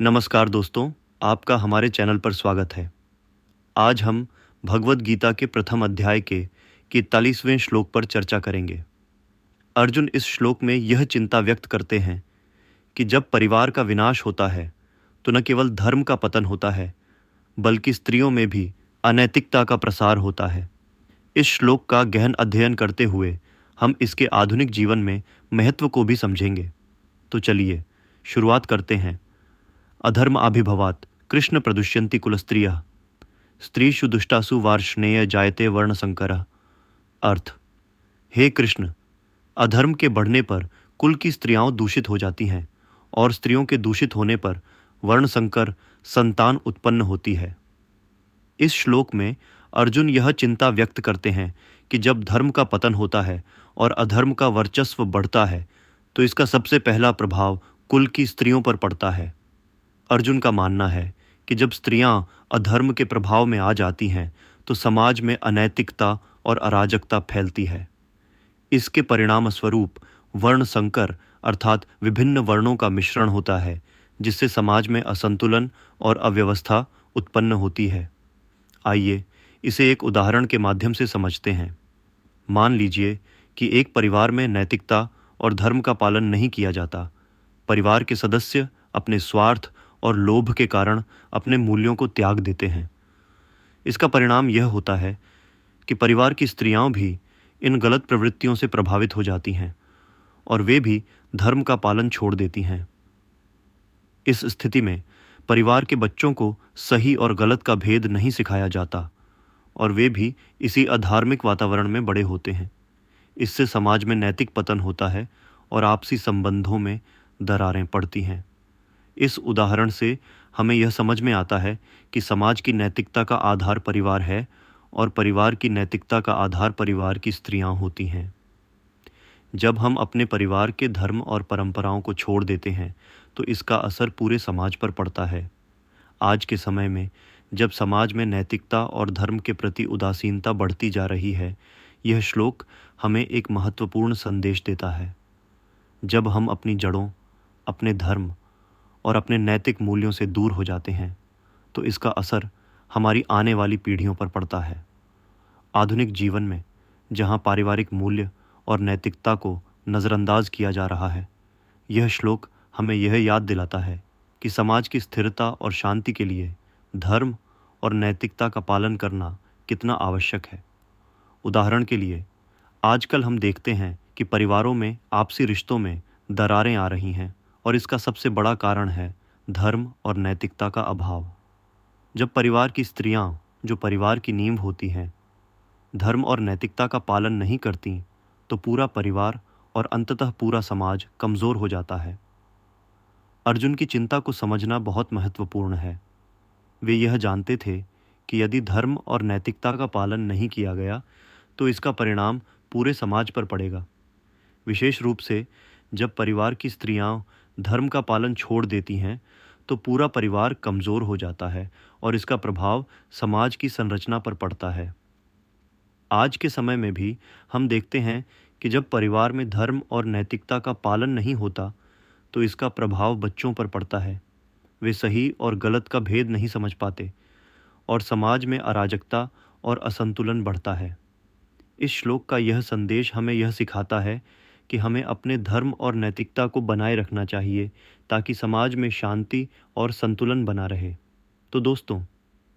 नमस्कार दोस्तों, आपका हमारे चैनल पर स्वागत है। आज हम भगवद गीता के प्रथम अध्याय के 41वें श्लोक पर चर्चा करेंगे। अर्जुन इस श्लोक में यह चिंता व्यक्त करते हैं कि जब परिवार का विनाश होता है तो न केवल धर्म का पतन होता है, बल्कि स्त्रियों में भी अनैतिकता का प्रसार होता है। इस श्लोक का गहन अध्ययन करते हुए हम इसके आधुनिक जीवन में महत्व को भी समझेंगे। तो चलिए शुरुआत करते हैं। अधर्म आभिभवात् कृष्ण प्रदुष्यन्ति कुलस्त्रियः स्त्रीषु दुष्टासु वार्ष्णेय जायते वर्ण संकरः। अर्थ, हे कृष्ण, अधर्म के बढ़ने पर कुल की स्त्रियां दूषित हो जाती हैं और स्त्रियों के दूषित होने पर वर्ण संकर संतान उत्पन्न होती है। इस श्लोक में अर्जुन यह चिंता व्यक्त करते हैं कि जब धर्म का पतन होता है और अधर्म का वर्चस्व बढ़ता है तो इसका सबसे पहला प्रभाव कुल की स्त्रियों पर पड़ता है। अर्जुन का मानना है कि जब स्त्रियां अधर्म के प्रभाव में आ जाती हैं तो समाज में अनैतिकता और अराजकता फैलती है। इसके परिणाम स्वरूप वर्ण संकर अर्थात विभिन्न वर्णों का मिश्रण होता है, जिससे समाज में असंतुलन और अव्यवस्था उत्पन्न होती है। आइए इसे एक उदाहरण के माध्यम से समझते हैं। मान लीजिए कि एक परिवार में नैतिकता और धर्म का पालन नहीं किया जाता। परिवार के सदस्य अपने स्वार्थ और लोभ के कारण अपने मूल्यों को त्याग देते हैं। इसका परिणाम यह होता है कि परिवार की स्त्रियां भी इन गलत प्रवृत्तियों से प्रभावित हो जाती हैं और वे भी धर्म का पालन छोड़ देती हैं। इस स्थिति में परिवार के बच्चों को सही और गलत का भेद नहीं सिखाया जाता और वे भी इसी अधार्मिक वातावरण में बड़े होते हैं। इससे समाज में नैतिक पतन होता है और आपसी संबंधों में दरारें पड़ती हैं। इस उदाहरण से हमें यह समझ में आता है कि समाज की नैतिकता का आधार परिवार है और परिवार की नैतिकता का आधार परिवार की स्त्रियां होती हैं। जब हम अपने परिवार के धर्म और परंपराओं को छोड़ देते हैं तो इसका असर पूरे समाज पर पड़ता है। आज के समय में जब समाज में नैतिकता और धर्म के प्रति उदासीनता बढ़ती जा रही है, यह श्लोक हमें एक महत्वपूर्ण संदेश देता है। जब हम अपनी जड़ों, अपने धर्म और अपने नैतिक मूल्यों से दूर हो जाते हैं तो इसका असर हमारी आने वाली पीढ़ियों पर पड़ता है। आधुनिक जीवन में जहां पारिवारिक मूल्य और नैतिकता को नज़रअंदाज किया जा रहा है, यह श्लोक हमें यह याद दिलाता है कि समाज की स्थिरता और शांति के लिए धर्म और नैतिकता का पालन करना कितना आवश्यक है। उदाहरण के लिए, आजकल हम देखते हैं कि परिवारों में आपसी रिश्तों में दरारें आ रही हैं और इसका सबसे बड़ा कारण है धर्म और नैतिकता का अभाव। जब परिवार की स्त्रियां, जो परिवार की नींव होती हैं, धर्म और नैतिकता का पालन नहीं करती तो पूरा परिवार और अंततः पूरा समाज कमज़ोर हो जाता है। अर्जुन की चिंता को समझना बहुत महत्वपूर्ण है। वे यह जानते थे कि यदि धर्म और नैतिकता का पालन नहीं किया गया तो इसका परिणाम पूरे समाज पर पड़ेगा। विशेष रूप से जब परिवार की स्त्रियां धर्म का पालन छोड़ देती हैं तो पूरा परिवार कमज़ोर हो जाता है और इसका प्रभाव समाज की संरचना पर पड़ता है। आज के समय में भी हम देखते हैं कि जब परिवार में धर्म और नैतिकता का पालन नहीं होता तो इसका प्रभाव बच्चों पर पड़ता है। वे सही और गलत का भेद नहीं समझ पाते और समाज में अराजकता और असंतुलन बढ़ता है। इस श्लोक का यह संदेश हमें यह सिखाता है कि हमें अपने धर्म और नैतिकता को बनाए रखना चाहिए ताकि समाज में शांति और संतुलन बना रहे। तो दोस्तों,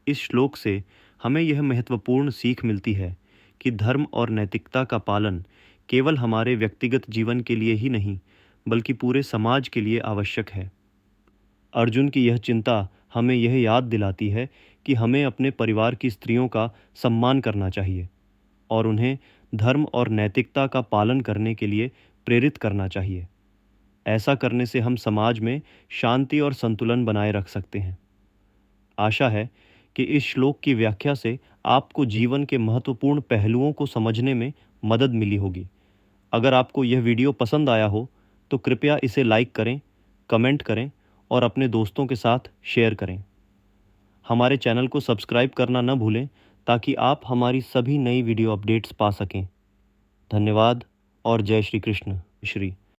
इस श्लोक से हमें यह महत्वपूर्ण सीख मिलती है कि धर्म और नैतिकता का पालन केवल हमारे व्यक्तिगत जीवन के लिए ही नहीं, बल्कि पूरे समाज के लिए आवश्यक है। अर्जुन की यह चिंता हमें यह याद दिलाती है कि हमें अपने परिवार की स्त्रियों का सम्मान करना चाहिए और उन्हें धर्म और नैतिकता का पालन करने के लिए प्रेरित करना चाहिए। ऐसा करने से हम समाज में शांति और संतुलन बनाए रख सकते हैं। आशा है कि इस श्लोक की व्याख्या से आपको जीवन के महत्वपूर्ण पहलुओं को समझने में मदद मिली होगी। अगर आपको यह वीडियो पसंद आया हो तो कृपया इसे लाइक करें, कमेंट करें और अपने दोस्तों के साथ शेयर करें। हमारे चैनल को सब्सक्राइब करना न भूलें ताकि आप हमारी सभी नई वीडियो अपडेट्स पा सकें। धन्यवाद और जय श्री कृष्ण। श्री